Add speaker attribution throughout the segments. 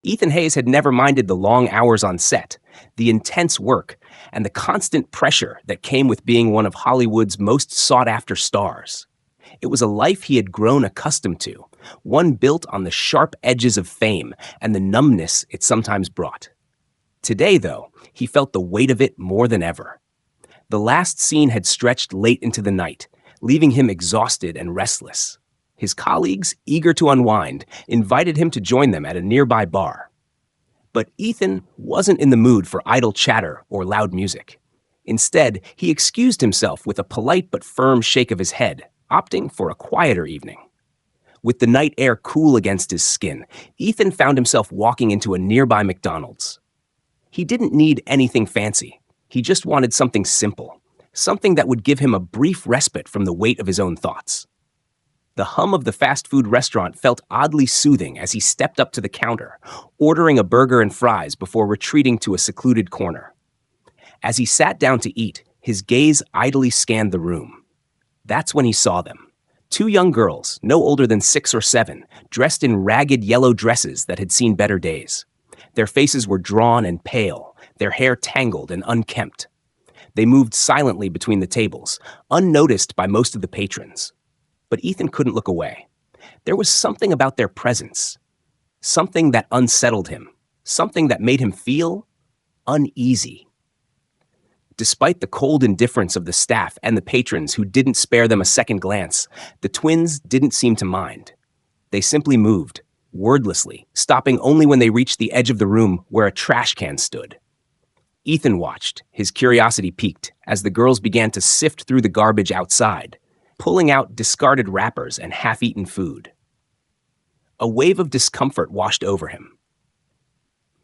Speaker 1: Ethan Hayes had never minded the long hours on set, the intense work, and the constant pressure that came with being one of Hollywood's most sought-after stars. It was a life he had grown accustomed to, one built on the sharp edges of fame and the numbness it sometimes brought. Today, though, he felt the weight of it more than ever. The last scene had stretched late into the night, leaving him exhausted and restless. His colleagues, eager to unwind, invited him to join them at a nearby bar. But Ethan wasn't in the mood for idle chatter or loud music. Instead, he excused himself with a polite but firm shake of his head, opting for a quieter evening. With the night air cool against his skin, Ethan found himself walking into a nearby McDonald's. He didn't need anything fancy. He just wanted something simple, something that would give him a brief respite from the weight of his own thoughts. The hum of the fast food restaurant felt oddly soothing as he stepped up to the counter, ordering a burger and fries before retreating to a secluded corner. As he sat down to eat, his gaze idly scanned the room. That's when he saw them. Two young girls, no older than 6 or 7, dressed in ragged yellow dresses that had seen better days. Their faces were drawn and pale, their hair tangled and unkempt. They moved silently between the tables, unnoticed by most of the patrons. But Ethan couldn't look away. There was something about their presence, something that unsettled him, something that made him feel uneasy. Despite the cold indifference of the staff and the patrons who didn't spare them a second glance, the twins didn't seem to mind. They simply moved, wordlessly, stopping only when they reached the edge of the room where a trash can stood. Ethan watched, his curiosity piqued, as the girls began to sift through the garbage outside, pulling out discarded wrappers and half-eaten food. A wave of discomfort washed over him.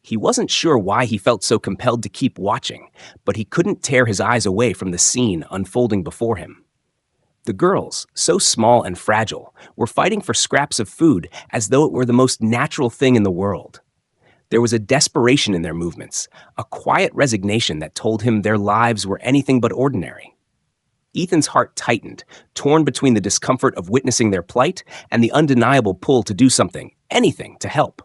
Speaker 1: He wasn't sure why he felt so compelled to keep watching, but he couldn't tear his eyes away from the scene unfolding before him. The girls, so small and fragile, were fighting for scraps of food as though it were the most natural thing in the world. There was a desperation in their movements, a quiet resignation that told him their lives were anything but ordinary. Ethan's heart tightened, torn between the discomfort of witnessing their plight and the undeniable pull to do something, anything, to help.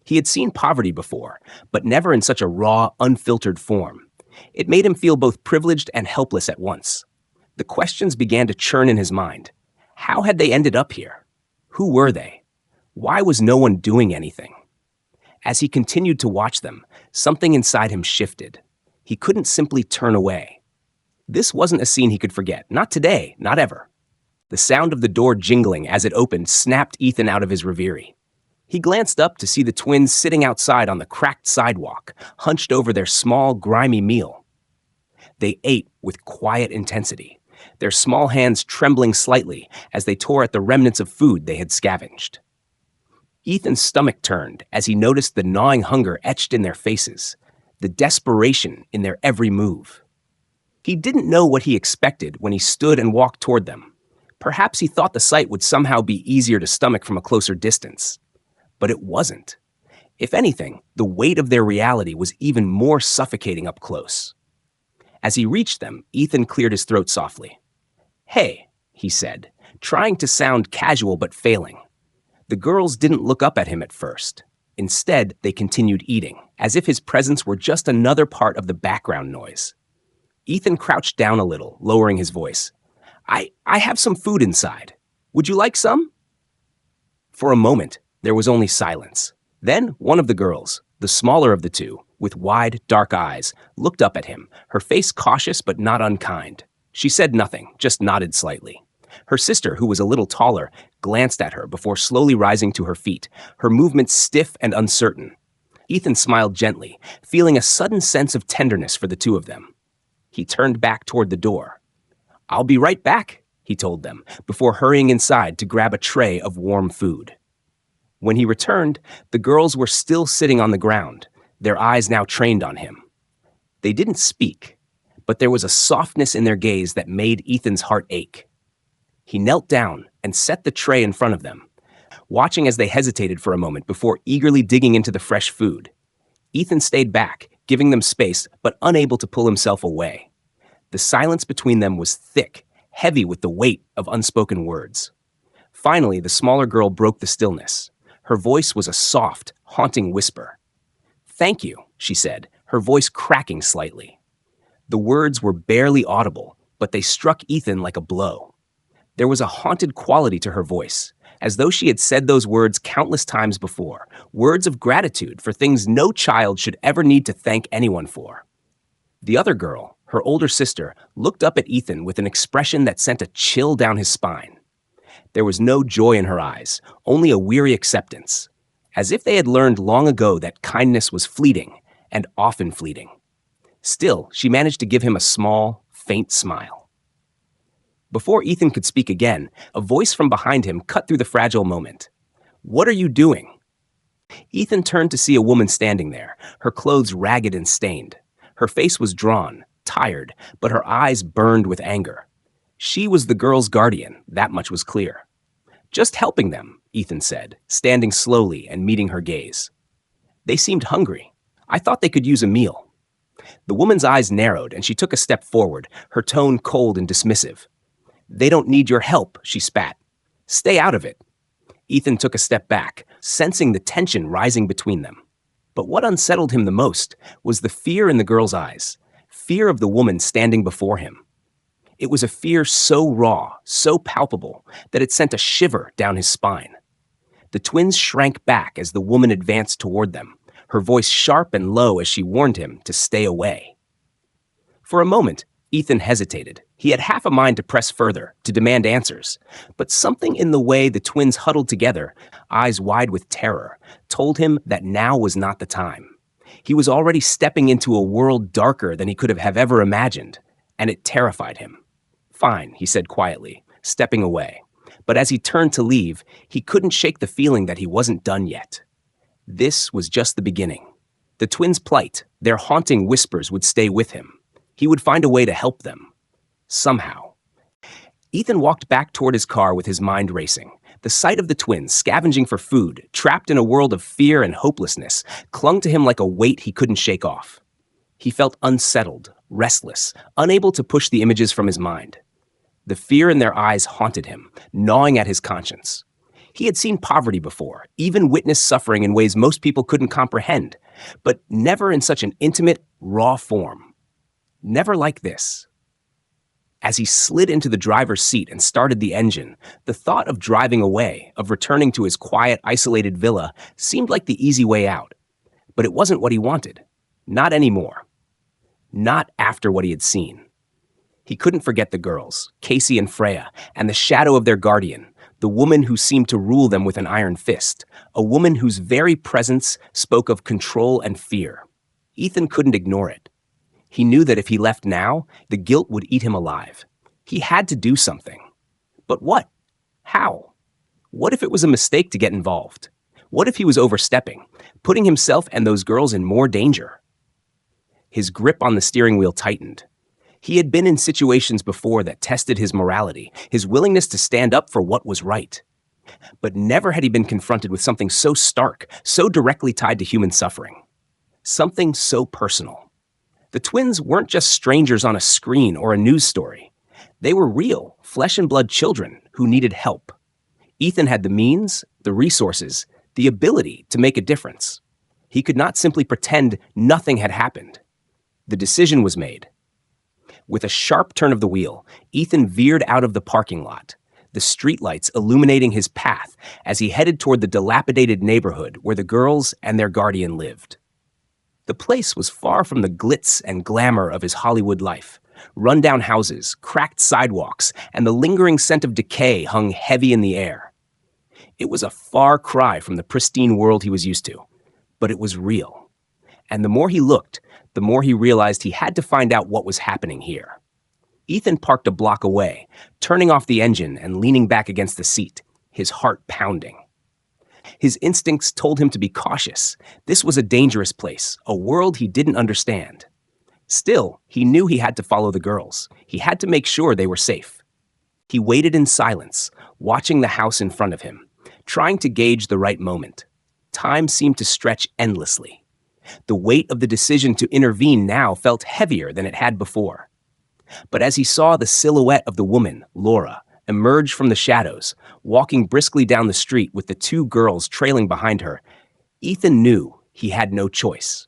Speaker 1: He had seen poverty before, but never in such a raw, unfiltered form. It made him feel both privileged and helpless at once. The questions began to churn in his mind. How had they ended up here? Who were they? Why was no one doing anything? As he continued to watch them, something inside him shifted. He couldn't simply turn away. This wasn't a scene he could forget. Not today, not ever. The sound of the door jingling as it opened snapped Ethan out of his reverie. He glanced up to see the twins sitting outside on the cracked sidewalk, hunched over their small, grimy meal. They ate with quiet intensity, their small hands trembling slightly as they tore at the remnants of food they had scavenged. Ethan's stomach turned as he noticed the gnawing hunger etched in their faces, the desperation in their every move. He didn't know what he expected when he stood and walked toward them. Perhaps he thought the sight would somehow be easier to stomach from a closer distance. But it wasn't. If anything, the weight of their reality was even more suffocating up close. As he reached them, Ethan cleared his throat softly. "Hey," he said, trying to sound casual but failing. The girls didn't look up at him at first. Instead, they continued eating, as if his presence were just another part of the background noise. Ethan crouched down a little, lowering his voice. I have some food inside. Would you like some?" For a moment, there was only silence. Then one of the girls, the smaller of the two, with wide, dark eyes, looked up at him, her face cautious but not unkind. She said nothing, just nodded slightly. Her sister, who was a little taller, glanced at her before slowly rising to her feet, her movements stiff and uncertain. Ethan smiled gently, feeling a sudden sense of tenderness for the two of them. He turned back toward the door. "I'll be right back," he told them, before hurrying inside to grab a tray of warm food. When he returned, the girls were still sitting on the ground, their eyes now trained on him. They didn't speak, but there was a softness in their gaze that made Ethan's heart ache. He knelt down and set the tray in front of them, watching as they hesitated for a moment before eagerly digging into the fresh food. Ethan stayed back, giving them space, but unable to pull himself away. The silence between them was thick, heavy with the weight of unspoken words. Finally, the smaller girl broke the stillness. Her voice was a soft, haunting whisper. "Thank you," she said, her voice cracking slightly. The words were barely audible, but they struck Ethan like a blow. There was a haunted quality to her voice, as though she had said those words countless times before, words of gratitude for things no child should ever need to thank anyone for. The other girl, her older sister, looked up at Ethan with an expression that sent a chill down his spine. There was no joy in her eyes, only a weary acceptance, as if they had learned long ago that kindness was fleeting, and often fleeting. Still, she managed to give him a small, faint smile. Before Ethan could speak again, a voice from behind him cut through the fragile moment. "What are you doing?" Ethan turned to see a woman standing there, her clothes ragged and stained. Her face was drawn, tired, but her eyes burned with anger. She was the girl's guardian, that much was clear. "Just helping them," Ethan said, standing slowly and meeting her gaze. "They seemed hungry. I thought they could use a meal." The woman's eyes narrowed and she took a step forward, her tone cold and dismissive. "They don't need your help," she spat. "Stay out of it." Ethan took a step back, sensing the tension rising between them. But what unsettled him the most was the fear in the girl's eyes, fear of the woman standing before him. It was a fear so raw, so palpable, that it sent a shiver down his spine. The twins shrank back as the woman advanced toward them, her voice sharp and low as she warned him to stay away. For a moment, Ethan hesitated. He had half a mind to press further, to demand answers, but something in the way the twins huddled together, eyes wide with terror, told him that now was not the time. He was already stepping into a world darker than he could have ever imagined, and it terrified him. "Fine," he said quietly, stepping away. But as he turned to leave, he couldn't shake the feeling that he wasn't done yet. This was just the beginning. The twins' plight, their haunting whispers would stay with him. He would find a way to help them. Somehow. Ethan walked back toward his car with his mind racing. The sight of the twins, scavenging for food, trapped in a world of fear and hopelessness, clung to him like a weight he couldn't shake off. He felt unsettled, restless, unable to push the images from his mind. The fear in their eyes haunted him, gnawing at his conscience. He had seen poverty before, even witnessed suffering in ways most people couldn't comprehend, but never in such an intimate, raw form. Never like this. As he slid into the driver's seat and started the engine, the thought of driving away, of returning to his quiet, isolated villa, seemed like the easy way out. But it wasn't what he wanted. Not anymore. Not after what he had seen. He couldn't forget the girls, Casey and Freya, and the shadow of their guardian, the woman who seemed to rule them with an iron fist, a woman whose very presence spoke of control and fear. Ethan couldn't ignore it. He knew that if he left now, the guilt would eat him alive. He had to do something. But what? How? What if it was a mistake to get involved? What if he was overstepping, putting himself and those girls in more danger? His grip on the steering wheel tightened. He had been in situations before that tested his morality, his willingness to stand up for what was right. But never had he been confronted with something so stark, so directly tied to human suffering. Something so personal. The twins weren't just strangers on a screen or a news story. They were real, flesh and blood children who needed help. Ethan had the means, the resources, the ability to make a difference. He could not simply pretend nothing had happened. The decision was made. With a sharp turn of the wheel, Ethan veered out of the parking lot, the streetlights illuminating his path as he headed toward the dilapidated neighborhood where the girls and their guardian lived. The place was far from the glitz and glamour of his Hollywood life. Run-down houses, cracked sidewalks, and the lingering scent of decay hung heavy in the air. It was a far cry from the pristine world he was used to, but it was real. And the more he looked, the more he realized he had to find out what was happening here. Ethan parked a block away, turning off the engine and leaning back against the seat, his heart pounding. His instincts told him to be cautious. This was a dangerous place, a world he didn't understand. Still, he knew he had to follow the girls. He had to make sure they were safe. He waited in silence, watching the house in front of him, trying to gauge the right moment. Time seemed to stretch endlessly. The weight of the decision to intervene now felt heavier than it had before. But as he saw the silhouette of the woman, Laura, emerged from the shadows, walking briskly down the street with the two girls trailing behind her, Ethan knew he had no choice.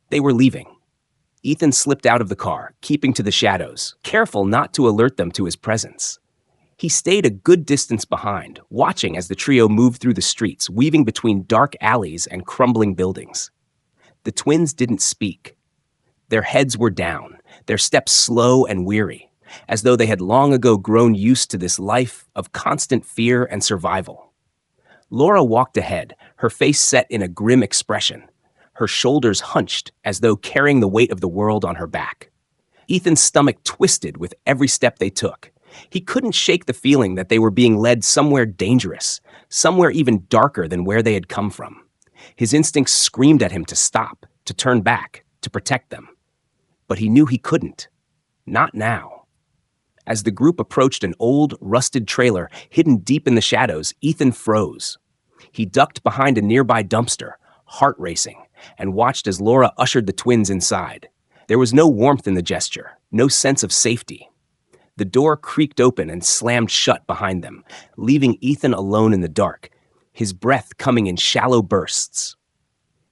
Speaker 1: They were leaving. Ethan slipped out of the car, keeping to the shadows, careful not to alert them to his presence. He stayed a good distance behind, watching as the trio moved through the streets, weaving between dark alleys and crumbling buildings. The twins didn't speak. Their heads were down, their steps slow and weary, as though they had long ago grown used to this life of constant fear and survival. Laura walked ahead, her face set in a grim expression, her shoulders hunched as though carrying the weight of the world on her back. Ethan's stomach twisted with every step they took. He couldn't shake the feeling that they were being led somewhere dangerous, somewhere even darker than where they had come from. His instincts screamed at him to stop, to turn back, to protect them. But he knew he couldn't. Not now. As the group approached an old, rusted trailer hidden deep in the shadows, Ethan froze. He ducked behind a nearby dumpster, heart racing, and watched as Laura ushered the twins inside. There was no warmth in the gesture, no sense of safety. The door creaked open and slammed shut behind them, leaving Ethan alone in the dark, his breath coming in shallow bursts.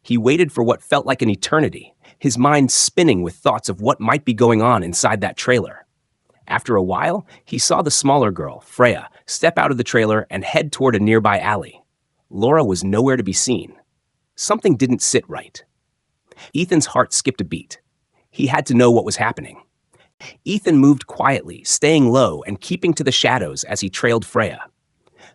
Speaker 1: He waited for what felt like an eternity, his mind spinning with thoughts of what might be going on inside that trailer. After a while, he saw the smaller girl, Freya, step out of the trailer and head toward a nearby alley. Laura was nowhere to be seen. Something didn't sit right. Ethan's heart skipped a beat. He had to know what was happening. Ethan moved quietly, staying low and keeping to the shadows as he trailed Freya.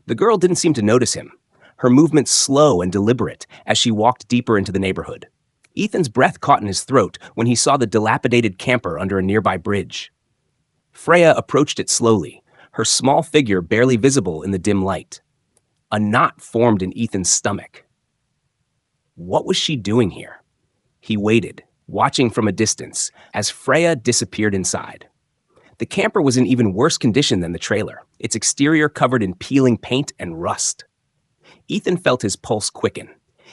Speaker 1: The girl didn't seem to notice him, her movements slow and deliberate as she walked deeper into the neighborhood. Ethan's breath caught in his throat when he saw the dilapidated camper under a nearby bridge. Freya approached it slowly, her small figure barely visible in the dim light. A knot formed in Ethan's stomach. What was she doing here? He waited, watching from a distance, as Freya disappeared inside. The camper was in even worse condition than the trailer, its exterior covered in peeling paint and rust. Ethan felt his pulse quicken.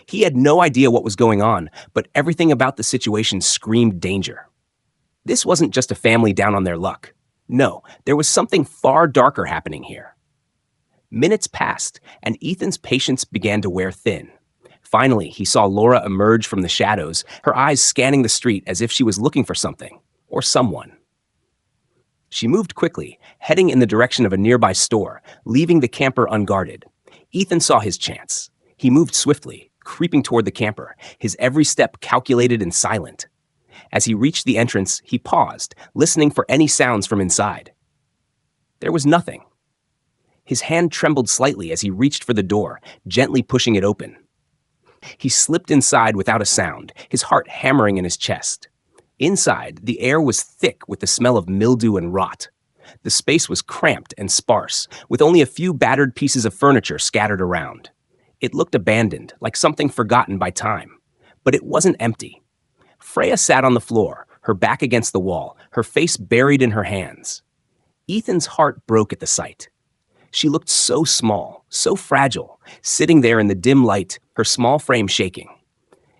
Speaker 1: He had no idea what was going on, but everything about the situation screamed danger. This wasn't just a family down on their luck. No, there was something far darker happening here. Minutes passed, and Ethan's patience began to wear thin. Finally, he saw Laura emerge from the shadows, her eyes scanning the street as if she was looking for something, or someone. She moved quickly, heading in the direction of a nearby store, leaving the camper unguarded. Ethan saw his chance. He moved swiftly, creeping toward the camper, his every step calculated and silent. As he reached the entrance, he paused, listening for any sounds from inside. There was nothing. His hand trembled slightly as he reached for the door, gently pushing it open. He slipped inside without a sound, his heart hammering in his chest. Inside, the air was thick with the smell of mildew and rot. The space was cramped and sparse, with only a few battered pieces of furniture scattered around. It looked abandoned, like something forgotten by time. But it wasn't empty. Freya sat on the floor, her back against the wall, her face buried in her hands. Ethan's heart broke at the sight. She looked so small, so fragile, sitting there in the dim light, her small frame shaking.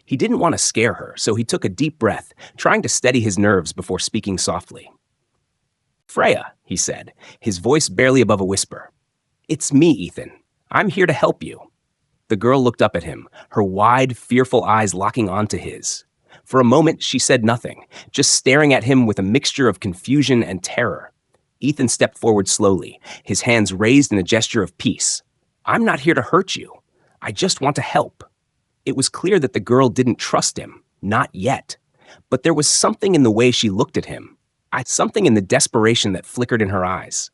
Speaker 1: He didn't want to scare her, so he took a deep breath, trying to steady his nerves before speaking softly. "Freya," he said, his voice barely above a whisper. "It's me, Ethan. I'm here to help you." The girl looked up at him, her wide, fearful eyes locking onto his. For a moment, she said nothing, just staring at him with a mixture of confusion and terror. Ethan stepped forward slowly, his hands raised in a gesture of peace. "I'm not here to hurt you. I just want to help." It was clear that the girl didn't trust him, not yet. But there was something in the way she looked at him, something in the desperation that flickered in her eyes.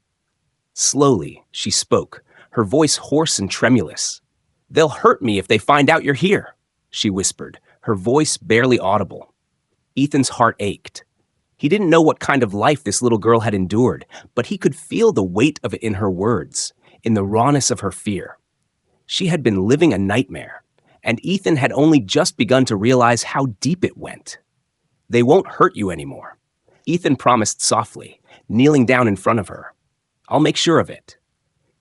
Speaker 1: Slowly, she spoke, her voice hoarse and tremulous. "They'll hurt me if they find out you're here," she whispered, her voice barely audible. Ethan's heart ached. He didn't know what kind of life this little girl had endured, but he could feel the weight of it in her words, in the rawness of her fear. She had been living a nightmare, and Ethan had only just begun to realize how deep it went. "They won't hurt you anymore," Ethan promised softly, kneeling down in front of her. "I'll make sure of it."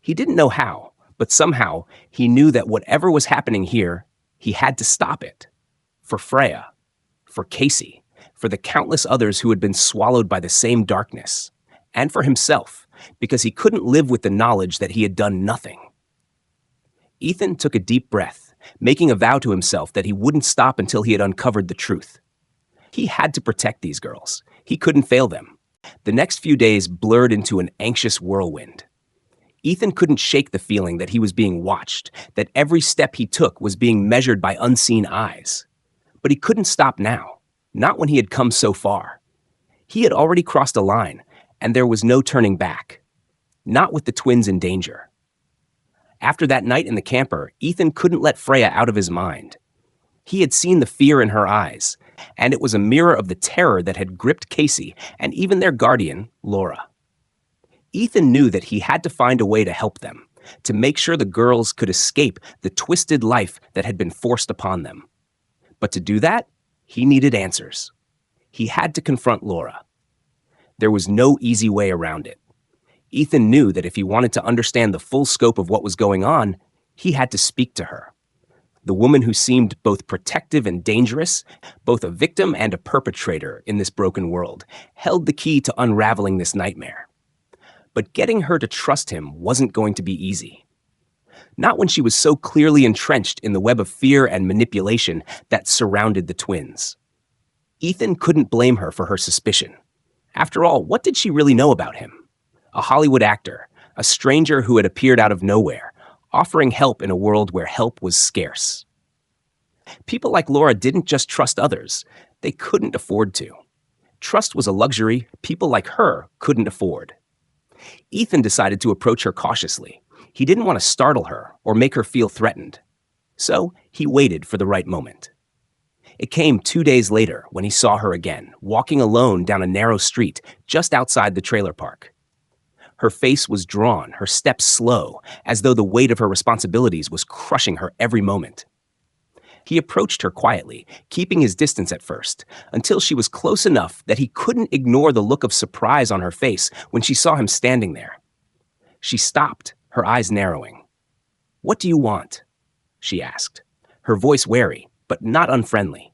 Speaker 1: He didn't know how, but somehow he knew that whatever was happening here, he had to stop it. For Freya, for Casey, for the countless others who had been swallowed by the same darkness, and for himself, because he couldn't live with the knowledge that he had done nothing. Ethan took a deep breath, making a vow to himself that he wouldn't stop until he had uncovered the truth. He had to protect these girls. He couldn't fail them. The next few days blurred into an anxious whirlwind. Ethan couldn't shake the feeling that he was being watched, that every step he took was being measured by unseen eyes. But he couldn't stop now, not when he had come so far. He had already crossed a line, and there was no turning back. Not with the twins in danger. After that night in the camper, Ethan couldn't let Freya out of his mind. He had seen the fear in her eyes, and it was a mirror of the terror that had gripped Casey and even their guardian, Laura. Ethan knew that he had to find a way to help them, to make sure the girls could escape the twisted life that had been forced upon them. But to do that, he needed answers. He had to confront Laura. There was no easy way around it. Ethan knew that if he wanted to understand the full scope of what was going on, he had to speak to her. The woman who seemed both protective and dangerous, both a victim and a perpetrator in this broken world, held the key to unraveling this nightmare. But getting her to trust him wasn't going to be easy. Not when she was so clearly entrenched in the web of fear and manipulation that surrounded the twins. Ethan couldn't blame her for her suspicion. After all, what did she really know about him? A Hollywood actor, a stranger who had appeared out of nowhere, offering help in a world where help was scarce. People like Laura didn't just trust others, they couldn't afford to. Trust was a luxury people like her couldn't afford. Ethan decided to approach her cautiously. He didn't want to startle her or make her feel threatened. So he waited for the right moment. It came 2 days later when he saw her again, walking alone down a narrow street just outside the trailer park. Her face was drawn, her steps slow, as though the weight of her responsibilities was crushing her every moment. He approached her quietly, keeping his distance at first, until she was close enough that he couldn't ignore the look of surprise on her face when she saw him standing there. She stopped, her eyes narrowing. "What do you want?" she asked, her voice wary, but not unfriendly.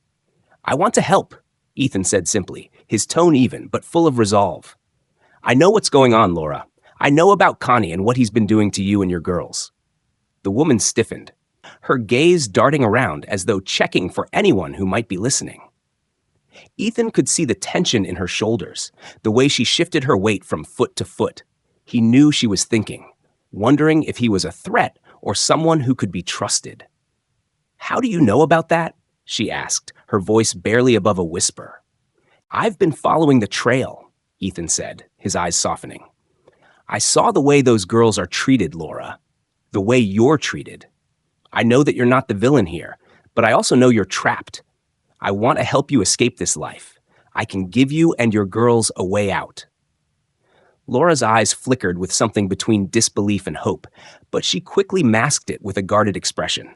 Speaker 1: "I want to help," Ethan said simply, his tone even, but full of resolve. "I know what's going on, Laura. I know about Connie and what he's been doing to you and your girls." The woman stiffened, her gaze darting around as though checking for anyone who might be listening. Ethan could see the tension in her shoulders, the way she shifted her weight from foot to foot. He knew she was thinking, wondering if he was a threat or someone who could be trusted. "How do you know about that?" she asked, her voice barely above a whisper. "I've been following the trail," Ethan said, his eyes softening. "I saw the way those girls are treated, Laura. The way you're treated. I know that you're not the villain here, but I also know you're trapped. I want to help you escape this life. I can give you and your girls a way out." Laura's eyes flickered with something between disbelief and hope, but she quickly masked it with a guarded expression.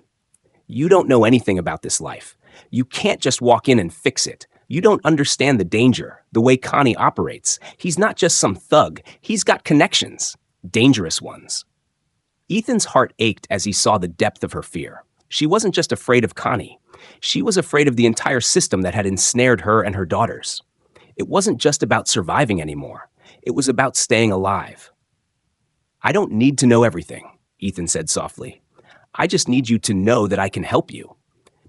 Speaker 1: "You don't know anything about this life. You can't just walk in and fix it. You don't understand the danger, the way Connie operates. He's not just some thug. He's got connections, dangerous ones." Ethan's heart ached as he saw the depth of her fear. She wasn't just afraid of Connie. She was afraid of the entire system that had ensnared her and her daughters. It wasn't just about surviving anymore. It was about staying alive. "I don't need to know everything," Ethan said softly. "I just need you to know that I can help you.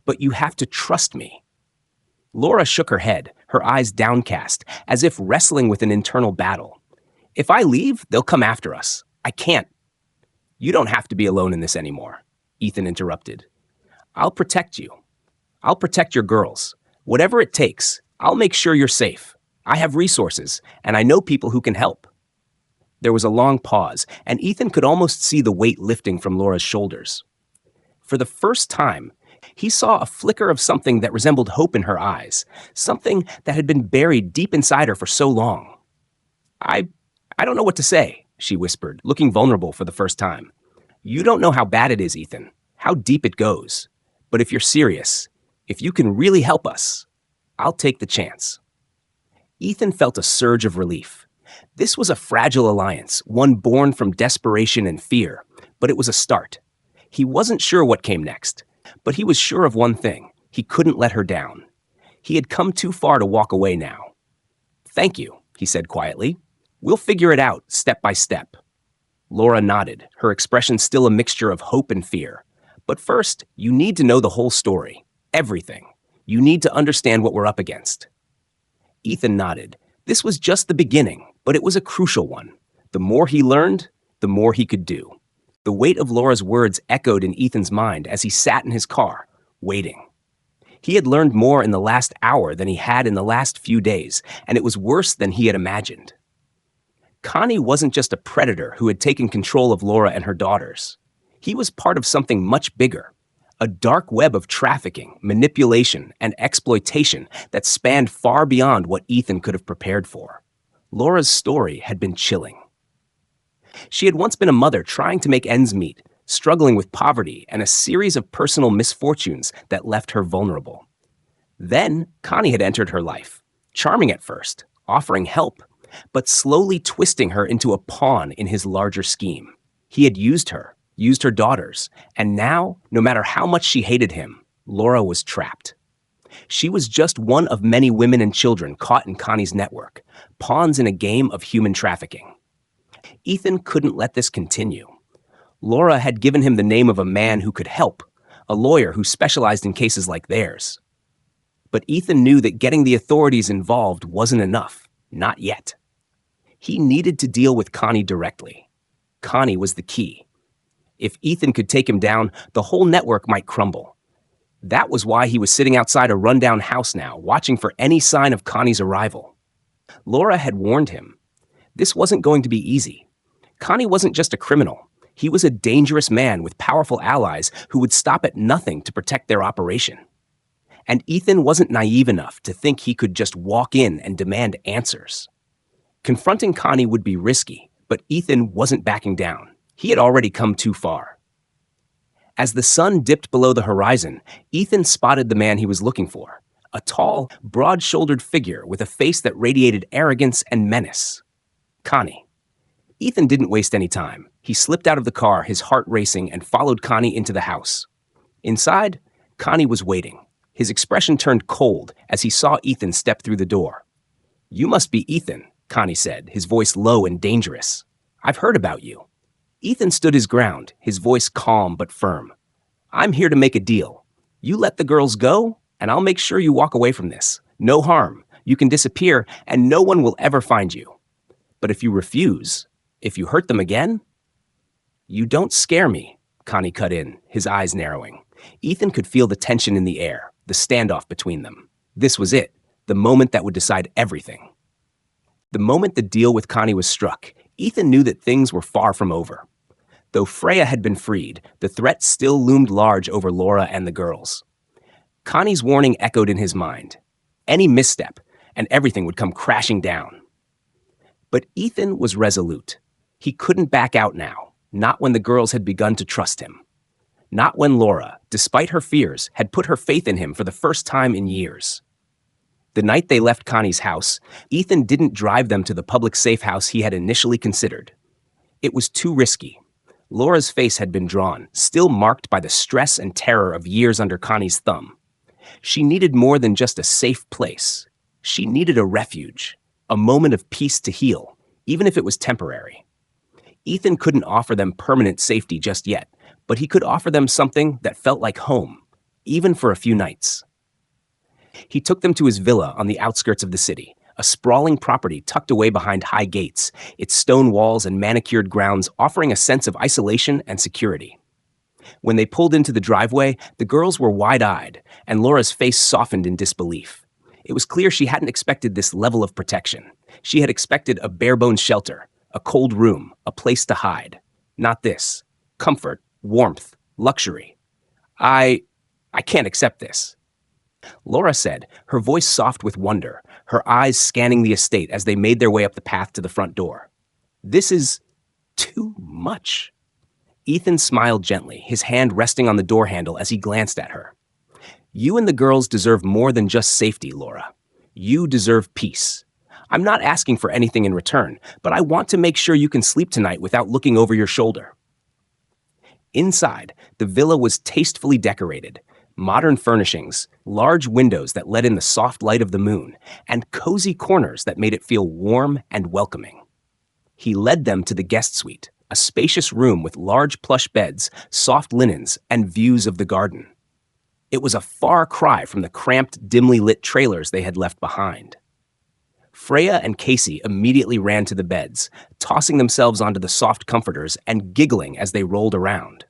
Speaker 1: But you have to trust me." Laura shook her head, her eyes downcast, as if wrestling with an internal battle. "If I leave, they'll come after us. I can't." "You don't have to be alone in this anymore," Ethan interrupted. "I'll protect you. I'll protect your girls. Whatever it takes, I'll make sure you're safe. I have resources, and I know people who can help." There was a long pause, and Ethan could almost see the weight lifting from Laura's shoulders. For the first time, he saw a flicker of something that resembled hope in her eyes, something that had been buried deep inside her for so long. I don't know what to say," she whispered, looking vulnerable for the first time. "You don't know how bad it is, Ethan, how deep it goes. But if you're serious, if you can really help us, I'll take the chance." Ethan felt a surge of relief. This was a fragile alliance, one born from desperation and fear, but it was a start. He wasn't sure what came next, but he was sure of one thing: he couldn't let her down. He had come too far to walk away now. "Thank you," he said quietly. We'll figure it out step by step. Laura nodded, her expression still a mixture of hope and fear. But first, you need to know the whole story. Everything. You need to understand what we're up against. Ethan nodded. This was just the beginning, but it was a crucial one. The more he learned, the more he could do. The weight of Laura's words echoed in Ethan's mind as he sat in his car, waiting. He had learned more in the last hour than he had in the last few days, and it was worse than he had imagined. Connie wasn't just a predator who had taken control of Laura and her daughters. He was part of something much bigger, a dark web of trafficking, manipulation, and exploitation that spanned far beyond what Ethan could have prepared for. Laura's story had been chilling. She had once been a mother trying to make ends meet, struggling with poverty and a series of personal misfortunes that left her vulnerable. Then, Connie had entered her life, charming at first, offering help, but slowly twisting her into a pawn in his larger scheme. He had used her daughters, and now, no matter how much she hated him, Laura was trapped. She was just one of many women and children caught in Connie's network, pawns in a game of human trafficking. Ethan couldn't let this continue. Laura had given him the name of a man who could help, a lawyer who specialized in cases like theirs. But Ethan knew that getting the authorities involved wasn't enough, not yet. He needed to deal with Connie directly. Connie was the key. If Ethan could take him down, the whole network might crumble. That was why he was sitting outside a rundown house now, watching for any sign of Connie's arrival. Laura had warned him. This wasn't going to be easy. Connie wasn't just a criminal. He was a dangerous man with powerful allies who would stop at nothing to protect their operation. And Ethan wasn't naive enough to think he could just walk in and demand answers. Confronting Connie would be risky, but Ethan wasn't backing down. He had already come too far. As the sun dipped below the horizon, Ethan spotted the man he was looking for, a tall, broad-shouldered figure with a face that radiated arrogance and menace. Connie. Ethan didn't waste any time. He slipped out of the car, his heart racing, and followed Connie into the house. Inside, Connie was waiting. His expression turned cold as he saw Ethan step through the door. "You must be Ethan," Connie said, his voice low and dangerous. "I've heard about you." Ethan stood his ground, his voice calm but firm. "I'm here to make a deal. You let the girls go, and I'll make sure you walk away from this. No harm. You can disappear, and no one will ever find you. But if you refuse, if you hurt them again..." "You don't scare me," Connie cut in, his eyes narrowing. Ethan could feel the tension in the air, the standoff between them. This was it, the moment that would decide everything. The moment the deal with Connie was struck, Ethan knew that things were far from over. Though Freya had been freed, the threat still loomed large over Laura and the girls. Connie's warning echoed in his mind. Any misstep, and everything would come crashing down. But Ethan was resolute. He couldn't back out now, not when the girls had begun to trust him. Not when Laura, despite her fears, had put her faith in him for the first time in years. The night they left Connie's house, Ethan didn't drive them to the public safe house he had initially considered. It was too risky. Laura's face had been drawn, still marked by the stress and terror of years under Connie's thumb. She needed more than just a safe place. She needed a refuge, a moment of peace to heal, even if it was temporary. Ethan couldn't offer them permanent safety just yet, but he could offer them something that felt like home, even for a few nights. He took them to his villa on the outskirts of the city, a sprawling property tucked away behind high gates, its stone walls and manicured grounds offering a sense of isolation and security. When they pulled into the driveway, the girls were wide-eyed, and Laura's face softened in disbelief. It was clear she hadn't expected this level of protection. She had expected a bare-bones shelter, a cold room, a place to hide. Not this. Comfort, warmth, luxury. I can't accept this." Laura said, her voice soft with wonder, her eyes scanning the estate as they made their way up the path to the front door. "This is too much." Ethan smiled gently, his hand resting on the door handle as he glanced at her. "You and the girls deserve more than just safety, Laura. You deserve peace. I'm not asking for anything in return, but I want to make sure you can sleep tonight without looking over your shoulder." Inside, the villa was tastefully decorated. Modern furnishings, large windows that let in the soft light of the moon, and cozy corners that made it feel warm and welcoming. He led them to the guest suite, a spacious room with large plush beds, soft linens, and views of the garden. It was a far cry from the cramped, dimly lit trailers they had left behind. Freya and Casey immediately ran to the beds, tossing themselves onto the soft comforters and giggling as they rolled around.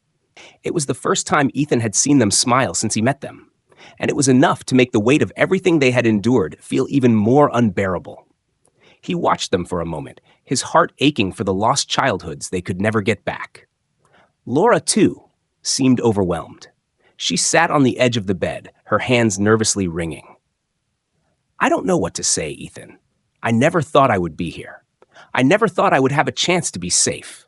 Speaker 1: It was the first time Ethan had seen them smile since he met them, and it was enough to make the weight of everything they had endured feel even more unbearable. He watched them for a moment, his heart aching for the lost childhoods they could never get back. Laura, too, seemed overwhelmed. She sat on the edge of the bed, her hands nervously wringing. "I don't know what to say, Ethan. I never thought I would be here. I never thought I would have a chance to be safe."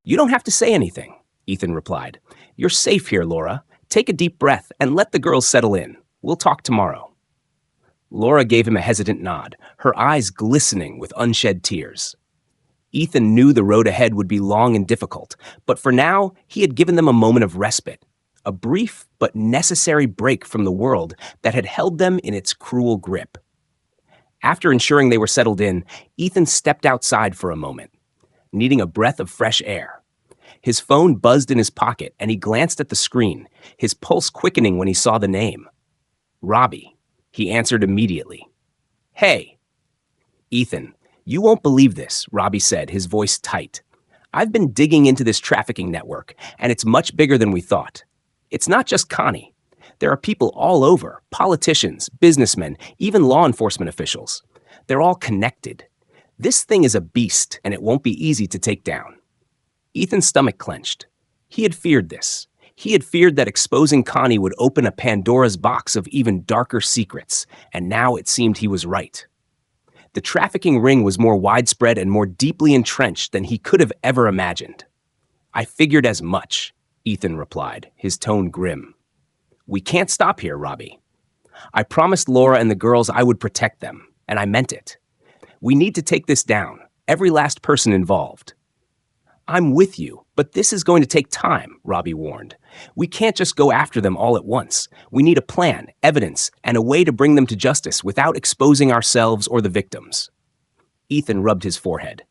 Speaker 1: "You don't have to say anything," Ethan replied. "You're safe here, Laura. Take a deep breath and let the girls settle in. We'll talk tomorrow." Laura gave him a hesitant nod, her eyes glistening with unshed tears. Ethan knew the road ahead would be long and difficult, but for now, he had given them a moment of respite, a brief but necessary break from the world that had held them in its cruel grip. After ensuring they were settled in, Ethan stepped outside for a moment, needing a breath of fresh air. His phone buzzed in his pocket, and he glanced at the screen, his pulse quickening when he saw the name. Robbie. He answered immediately. "Hey." "Ethan, you won't believe this," Robbie said, his voice tight. "I've been digging into this trafficking network, and it's much bigger than we thought. It's not just Connie. There are people all over, politicians, businessmen, even law enforcement officials. They're all connected. This thing is a beast, and it won't be easy to take down." Ethan's stomach clenched. He had feared this. He had feared that exposing Connie would open a Pandora's box of even darker secrets, and now it seemed he was right. The trafficking ring was more widespread and more deeply entrenched than he could have ever imagined. "I figured as much," Ethan replied, his tone grim. "We can't stop here, Robbie. I promised Laura and the girls I would protect them, and I meant it. We need to take this down, every last person involved." "I'm with you, but this is going to take time," Robbie warned. "We can't just go after them all at once. We need a plan, evidence, and a way to bring them to justice without exposing ourselves or the victims." Ethan rubbed his forehead.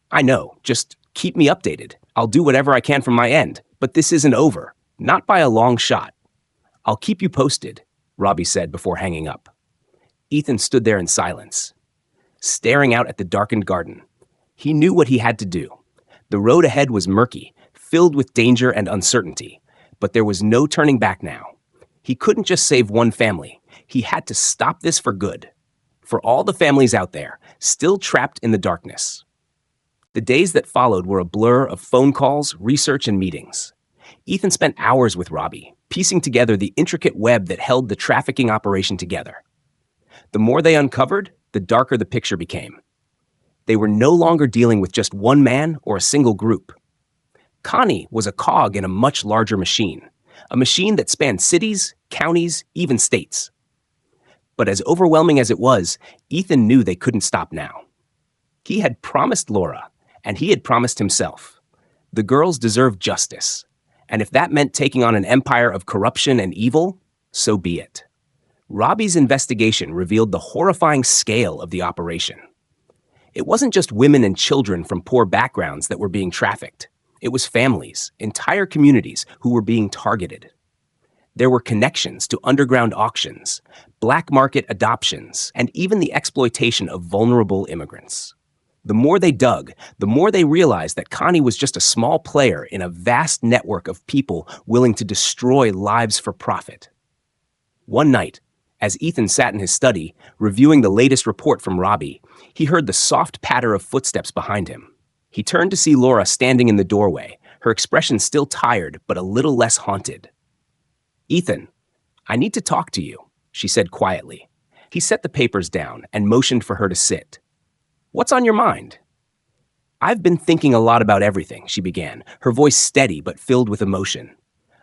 Speaker 1: "I know, just keep me updated. I'll do whatever I can from my end, but this isn't over. Not by a long shot." "I'll keep you posted," Robbie said before hanging up. Ethan stood there in silence, staring out at the darkened garden. He knew what he had to do. The road ahead was murky, filled with danger and uncertainty, but there was no turning back now. He couldn't just save one family. He had to stop this for good. For all the families out there, still trapped in the darkness. The days that followed were a blur of phone calls, research, and meetings. Ethan spent hours with Robbie, piecing together the intricate web that held the trafficking operation together. The more they uncovered, the darker the picture became. They were no longer dealing with just one man or a single group. Connie was a cog in a much larger machine, a machine that spanned cities, counties, even states. But as overwhelming as it was, Ethan knew they couldn't stop now. He had promised Laura, and he had promised himself. The girls deserved justice, and if that meant taking on an empire of corruption and evil, so be it. Robbie's investigation revealed the horrifying scale of the operation. It wasn't just women and children from poor backgrounds that were being trafficked. It was families, entire communities who were being targeted. There were connections to underground auctions, black market adoptions, and even the exploitation of vulnerable immigrants. The more they dug, the more they realized that Connie was just a small player in a vast network of people willing to destroy lives for profit. One night, as Ethan sat in his study, reviewing the latest report from Robbie, he heard the soft patter of footsteps behind him. He turned to see Laura standing in the doorway, her expression still tired but a little less haunted. "Ethan, I need to talk to you," she said quietly. He set the papers down and motioned for her to sit. "What's on your mind?" "I've been thinking a lot about everything," she began, her voice steady but filled with emotion.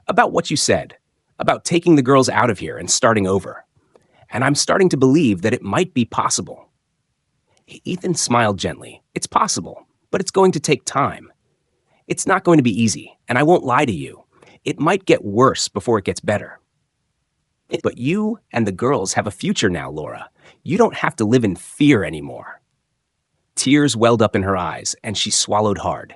Speaker 1: "About what you said, about taking the girls out of here and starting over. And I'm starting to believe that it might be possible." Ethan smiled gently. "It's possible, but it's going to take time. It's not going to be easy, and I won't lie to you. It might get worse before it gets better. But you and the girls have a future now, Laura. You don't have to live in fear anymore." Tears welled up in her eyes, and she swallowed hard.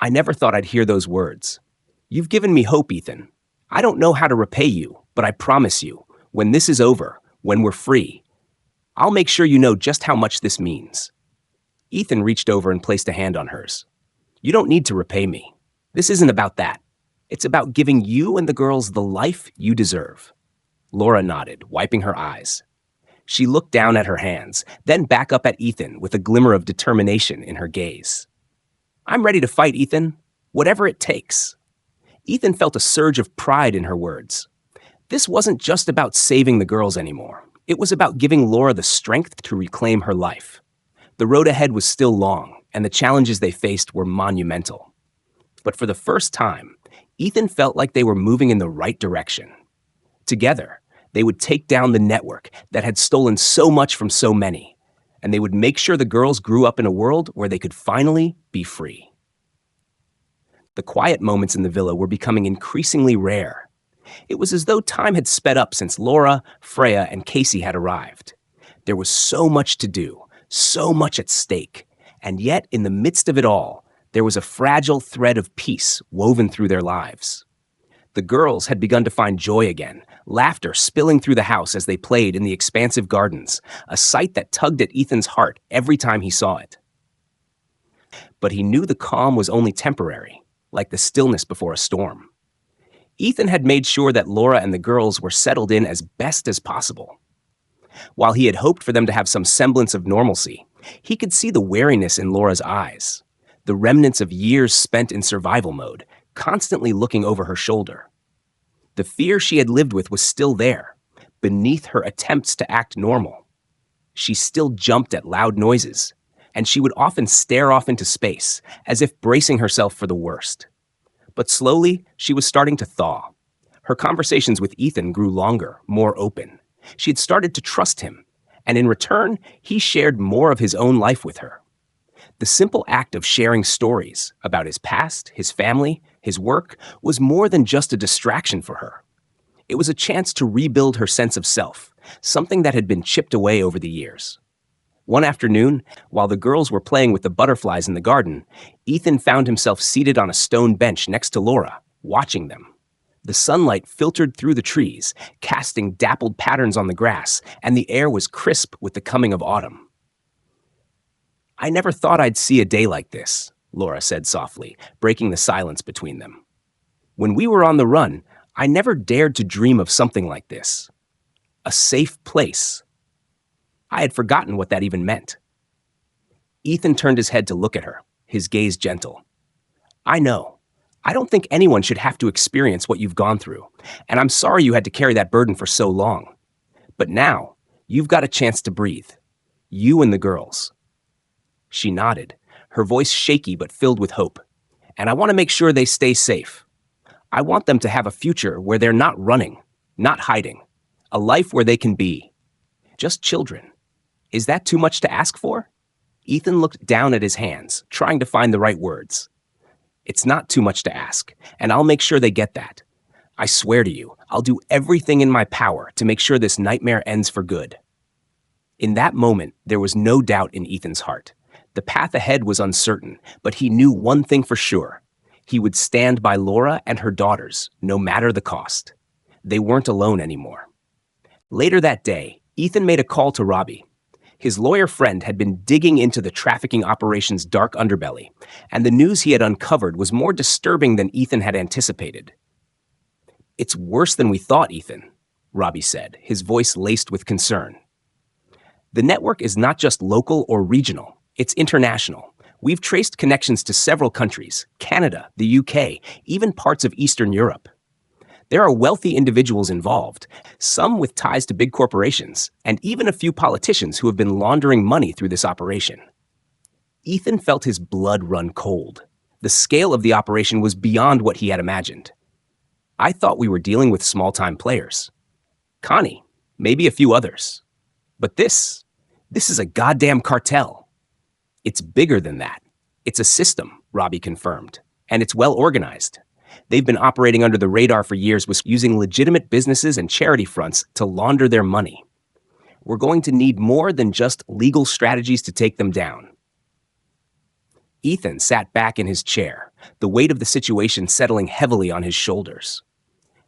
Speaker 1: I never thought I'd hear those words. You've given me hope, Ethan. I don't know how to repay you, but I promise you, when this is over, when we're free, I'll make sure you know just how much this means. Ethan reached over and placed a hand on hers. You don't need to repay me. This isn't about that. It's about giving you and the girls the life you deserve. Laura nodded, wiping her eyes. She looked down at her hands, then back up at Ethan with a glimmer of determination in her gaze. I'm ready to fight, Ethan. Whatever it takes. Ethan felt a surge of pride in her words. This wasn't just about saving the girls anymore. It was about giving Laura the strength to reclaim her life. The road ahead was still long, and the challenges they faced were monumental. But for the first time, Ethan felt like they were moving in the right direction. Together, they would take down the network that had stolen so much from so many, and they would make sure the girls grew up in a world where they could finally be free. The quiet moments in the villa were becoming increasingly rare. It was as though time had sped up since Laura, Freya, and Casey had arrived. There was so much to do, so much at stake, and yet in the midst of it all, there was a fragile thread of peace woven through their lives. The girls had begun to find joy again, laughter spilling through the house as they played in the expansive gardens, a sight that tugged at Ethan's heart every time he saw it. But he knew the calm was only temporary, like the stillness before a storm. Ethan had made sure that Laura and the girls were settled in as best as possible. While he had hoped for them to have some semblance of normalcy, he could see the wariness in Laura's eyes, the remnants of years spent in survival mode, constantly looking over her shoulder. The fear she had lived with was still there, beneath her attempts to act normal. She still jumped at loud noises, and she would often stare off into space, as if bracing herself for the worst. But slowly, she was starting to thaw. Her conversations with Ethan grew longer, more open. She had started to trust him, and in return, he shared more of his own life with her. The simple act of sharing stories about his past, his family, his work, was more than just a distraction for her. It was a chance to rebuild her sense of self, something that had been chipped away over the years. One afternoon, while the girls were playing with the butterflies in the garden, Ethan found himself seated on a stone bench next to Laura, watching them. The sunlight filtered through the trees, casting dappled patterns on the grass, and the air was crisp with the coming of autumn. I never thought I'd see a day like this, Laura said softly, breaking the silence between them. When we were on the run, I never dared to dream of something like this. A safe place. I had forgotten what that even meant. Ethan turned his head to look at her, his gaze gentle. I know. I don't think anyone should have to experience what you've gone through, and I'm sorry you had to carry that burden for so long. But now, you've got a chance to breathe. You and the girls. She nodded, her voice shaky but filled with hope. And I want to make sure they stay safe. I want them to have a future where they're not running, not hiding. A life where they can be. Just children. Is that too much to ask for? Ethan looked down at his hands, trying to find the right words. It's not too much to ask, and I'll make sure they get that. I swear to you, I'll do everything in my power to make sure this nightmare ends for good. In that moment, there was no doubt in Ethan's heart. The path ahead was uncertain, but he knew one thing for sure. He would stand by Laura and her daughters, no matter the cost. They weren't alone anymore. Later that day, Ethan made a call to Robbie. His lawyer friend had been digging into the trafficking operation's dark underbelly, and the news he had uncovered was more disturbing than Ethan had anticipated. It's worse than we thought, Ethan, Robbie said, his voice laced with concern. The network is not just local or regional, it's international. We've traced connections to several countries, Canada, the UK, even parts of Eastern Europe. There are wealthy individuals involved, some with ties to big corporations, and even a few politicians who have been laundering money through this operation. Ethan felt his blood run cold. The scale of the operation was beyond what he had imagined. I thought we were dealing with small-time players. Connie, maybe a few others. But this is a goddamn cartel. It's bigger than that. It's a system, Robbie confirmed, and it's well organized. They've been operating under the radar for years, using legitimate businesses and charity fronts to launder their money. We're going to need more than just legal strategies to take them down. Ethan sat back in his chair, the weight of the situation settling heavily on his shoulders.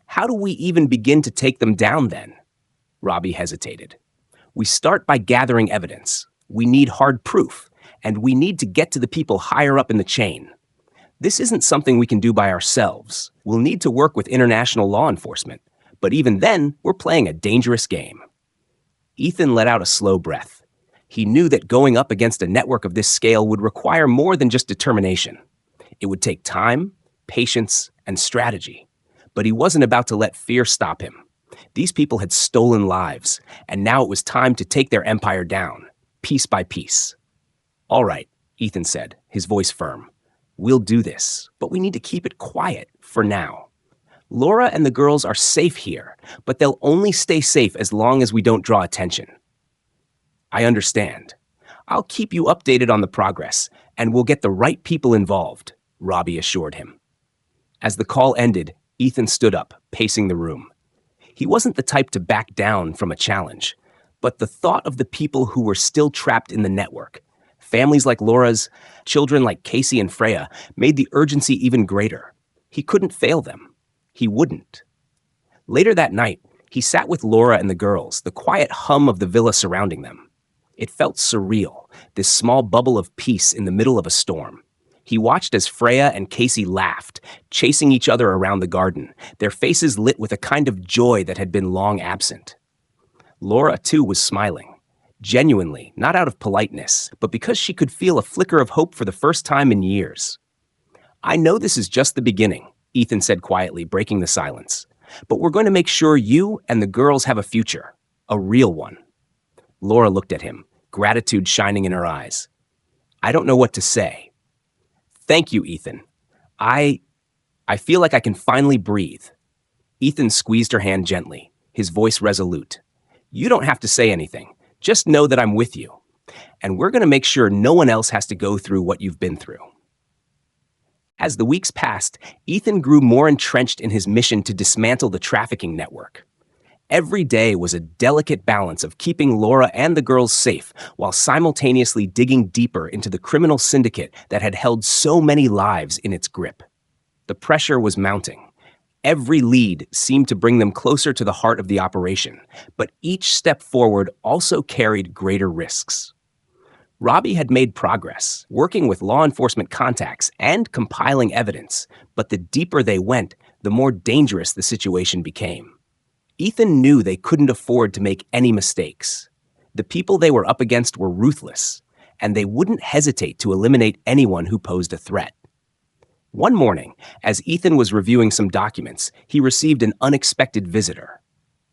Speaker 1: How do we even begin to take them down then? Robbie hesitated. We start by gathering evidence. We need hard proof, and we need to get to the people higher up in the chain. This isn't something we can do by ourselves. We'll need to work with international law enforcement, but even then, we're playing a dangerous game. Ethan let out a slow breath. He knew that going up against a network of this scale would require more than just determination. It would take time, patience, and strategy. But he wasn't about to let fear stop him. These people had stolen lives, and now it was time to take their empire down, piece by piece. All right, Ethan said, his voice firm. We'll do this, but we need to keep it quiet for now. Laura and the girls are safe here, but they'll only stay safe as long as we don't draw attention. I understand. I'll keep you updated on the progress, and we'll get the right people involved, Robbie assured him. As the call ended, Ethan stood up, pacing the room. He wasn't the type to back down from a challenge, but the thought of the people who were still trapped in the network, families like Laura's, children like Casey and Freya, made the urgency even greater. He couldn't fail them. He wouldn't. Later that night, he sat with Laura and the girls, the quiet hum of the villa surrounding them. It felt surreal, this small bubble of peace in the middle of a storm. He watched as Freya and Casey laughed, chasing each other around the garden, their faces lit with a kind of joy that had been long absent. Laura, too, was smiling. Genuinely, not out of politeness, but because she could feel a flicker of hope for the first time in years. I know this is just the beginning, Ethan said quietly, breaking the silence. But we're going to make sure you and the girls have a future, a real one. Laura looked at him, gratitude shining in her eyes. I don't know what to say. Thank you, Ethan. I feel like I can finally breathe. Ethan squeezed her hand gently, his voice resolute. You don't have to say anything. Just know that I'm with you. And we're going to make sure no one else has to go through what you've been through. As the weeks passed, Ethan grew more entrenched in his mission to dismantle the trafficking network. Every day was a delicate balance of keeping Laura and the girls safe while simultaneously digging deeper into the criminal syndicate that had held so many lives in its grip. The pressure was mounting. Every lead seemed to bring them closer to the heart of the operation, but each step forward also carried greater risks. Robbie had made progress, working with law enforcement contacts and compiling evidence, but the deeper they went, the more dangerous the situation became. Ethan knew they couldn't afford to make any mistakes. The people they were up against were ruthless, and they wouldn't hesitate to eliminate anyone who posed a threat. One morning, as Ethan was reviewing some documents, he received an unexpected visitor.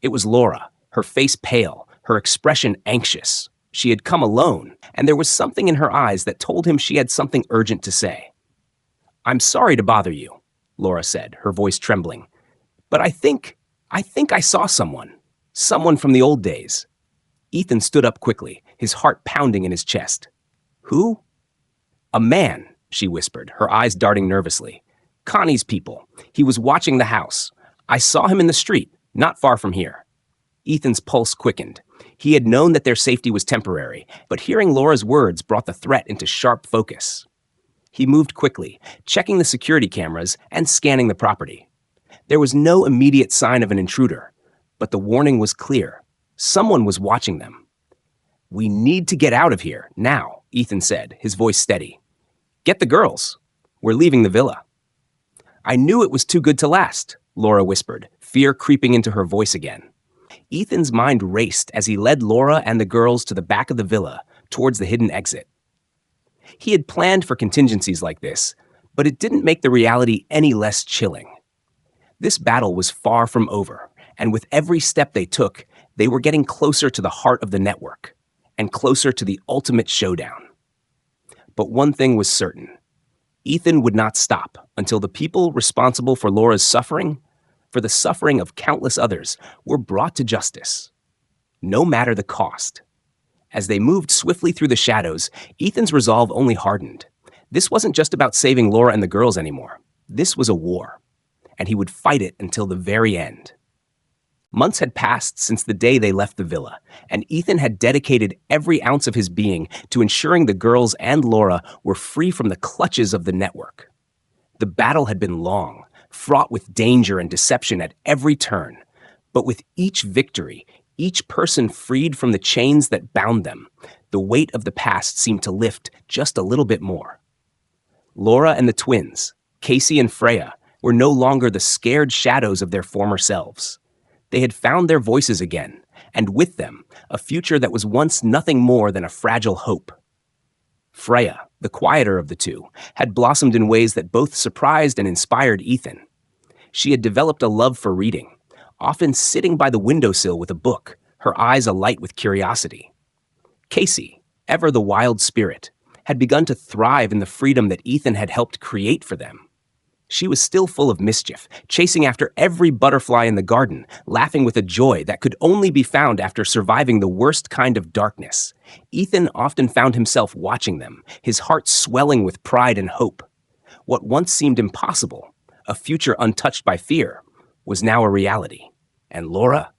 Speaker 1: It was Laura, her face pale, her expression anxious. She had come alone, and there was something in her eyes that told him she had something urgent to say. I'm sorry to bother you, Laura said, her voice trembling. But I think I saw someone from the old days. Ethan stood up quickly, his heart pounding in his chest. Who? A man, she whispered, her eyes darting nervously. Connie's people. He was watching the house. I saw him in the street, not far from here. Ethan's pulse quickened. He had known that their safety was temporary, but hearing Laura's words brought the threat into sharp focus. He moved quickly, checking the security cameras and scanning the property. There was no immediate sign of an intruder, but the warning was clear. Someone was watching them. We need to get out of here, now, Ethan said, his voice steady. Get the girls. We're leaving the villa. I knew it was too good to last, Laura whispered, fear creeping into her voice again. Ethan's mind raced as he led Laura and the girls to the back of the villa, towards the hidden exit. He had planned for contingencies like this, but it didn't make the reality any less chilling. This battle was far from over, and with every step they took, they were getting closer to the heart of the network, and closer to the ultimate showdown. But one thing was certain. Ethan would not stop until the people responsible for Laura's suffering, for the suffering of countless others, were brought to justice. No matter the cost. As they moved swiftly through the shadows, Ethan's resolve only hardened. This wasn't just about saving Laura and the girls anymore. This was a war. And he would fight it until the very end. Months had passed since the day they left the villa, and Ethan had dedicated every ounce of his being to ensuring the girls and Laura were free from the clutches of the network. The battle had been long, fraught with danger and deception at every turn, but with each victory, each person freed from the chains that bound them, the weight of the past seemed to lift just a little bit more. Laura and the twins, Casey and Freya, were no longer the scared shadows of their former selves. They had found their voices again, and with them, a future that was once nothing more than a fragile hope. Freya, the quieter of the two, had blossomed in ways that both surprised and inspired Ethan. She had developed a love for reading, often sitting by the windowsill with a book, her eyes alight with curiosity. Casey, ever the wild spirit, had begun to thrive in the freedom that Ethan had helped create for them. She was still full of mischief, chasing after every butterfly in the garden, laughing with a joy that could only be found after surviving the worst kind of darkness. Ethan often found himself watching them, his heart swelling with pride and hope. What once seemed impossible, a future untouched by fear, was now a reality. And Laura?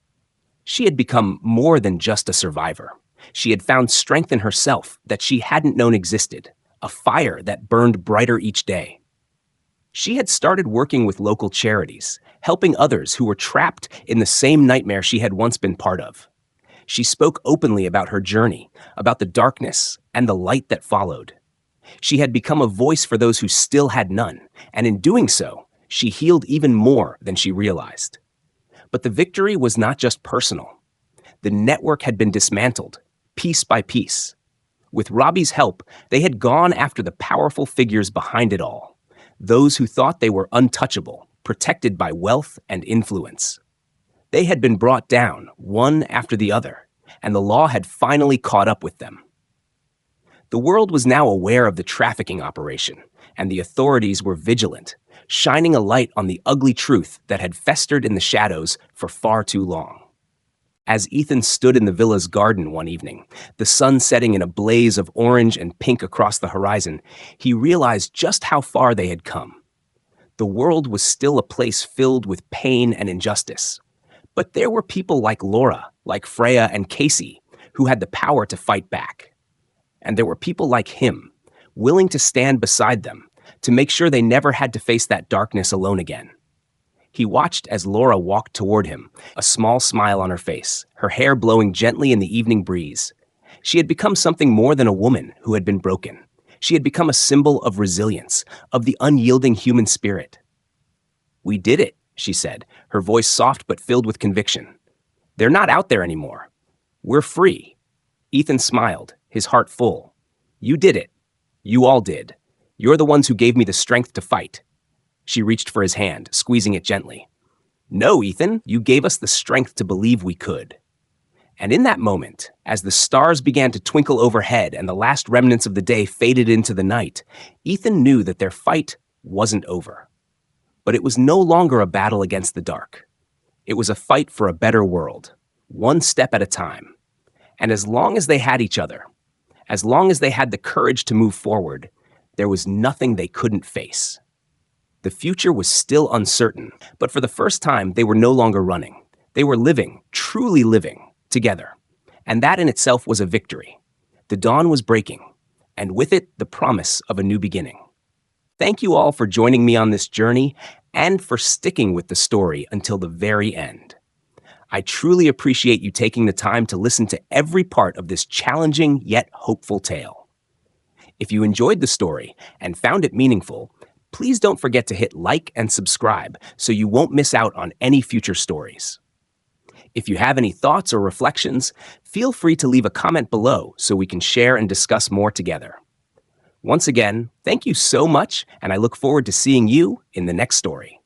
Speaker 1: She had become more than just a survivor. She had found strength in herself that she hadn't known existed, a fire that burned brighter each day. She had started working with local charities, helping others who were trapped in the same nightmare she had once been part of. She spoke openly about her journey, about the darkness and the light that followed. She had become a voice for those who still had none, and in doing so, she healed even more than she realized. But the victory was not just personal. The network had been dismantled, piece by piece. With Robbie's help, they had gone after the powerful figures behind it all. Those who thought they were untouchable, protected by wealth and influence. They had been brought down, one after the other, and the law had finally caught up with them. The world was now aware of the trafficking operation, and the authorities were vigilant, shining a light on the ugly truth that had festered in the shadows for far too long. As Ethan stood in the villa's garden one evening, the sun setting in a blaze of orange and pink across the horizon, he realized just how far they had come. The world was still a place filled with pain and injustice. But there were people like Laura, like Freya and Casey, who had the power to fight back. And there were people like him, willing to stand beside them, to make sure they never had to face that darkness alone again. He watched as Laura walked toward him, a small smile on her face, her hair blowing gently in the evening breeze. She had become something more than a woman who had been broken. She had become a symbol of resilience, of the unyielding human spirit. "We did it," she said, her voice soft but filled with conviction. "They're not out there anymore. We're free." Ethan smiled, his heart full. "You did it. You all did. You're the ones who gave me the strength to fight." She reached for his hand, squeezing it gently. "No, Ethan, you gave us the strength to believe we could." And in that moment, as the stars began to twinkle overhead and the last remnants of the day faded into the night, Ethan knew that their fight wasn't over. But it was no longer a battle against the dark. It was a fight for a better world, one step at a time. And as long as they had each other, as long as they had the courage to move forward, there was nothing they couldn't face. The future was still uncertain, but for the first time, they were no longer running. They were living, truly living, together. And that in itself was a victory. The dawn was breaking, and with it, the promise of a new beginning. Thank you all for joining me on this journey and for sticking with the story until the very end. I truly appreciate you taking the time to listen to every part of this challenging yet hopeful tale. If you enjoyed the story and found it meaningful, please don't forget to hit like and subscribe so you won't miss out on any future stories. If you have any thoughts or reflections, feel free to leave a comment below so we can share and discuss more together. Once again, thank you so much, and I look forward to seeing you in the next story.